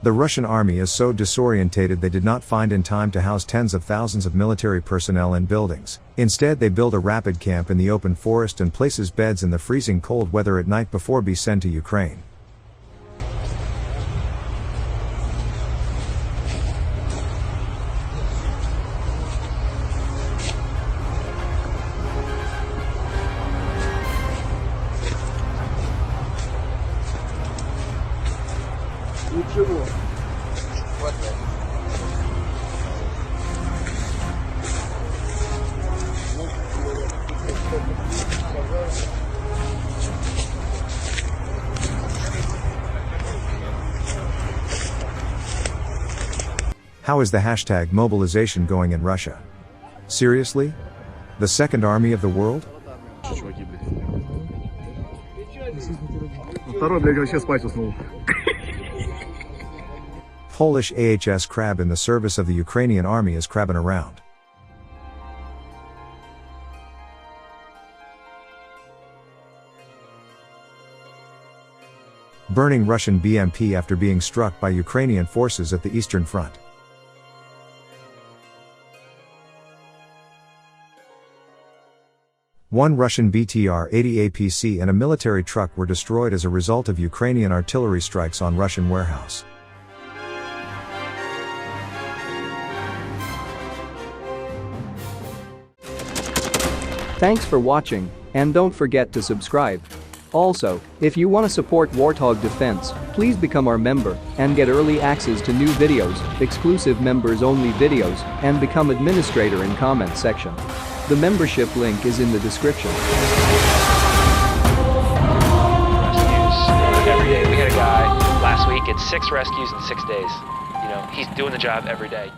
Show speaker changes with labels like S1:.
S1: The Russian army is so disorientated they did not find in time to house tens of thousands of military personnel in buildings. Instead they build a rapid camp in the open forest and places beds in the freezing cold weather at night before be sent to Ukraine. How is the hashtag mobilization going in Russia? Seriously? The second army of the world? Polish AHS crab in the service of the Ukrainian army is crabbing around. Burning Russian BMP after being struck by Ukrainian forces at the Eastern Front. One Russian BTR-80 APC and a military truck were destroyed as a result of Ukrainian artillery strikes on Russian warehouse.
S2: Thanks for watching, and don't forget to subscribe. Also, if you want to support Warthog Defense, please become our member and get early access to new videos, exclusive members-only videos, and become administrator in comment section. The membership link is in the description.
S3: Rescues every day. We had a guy last week at 6 rescues in 6 days. You know, he's doing the job every day.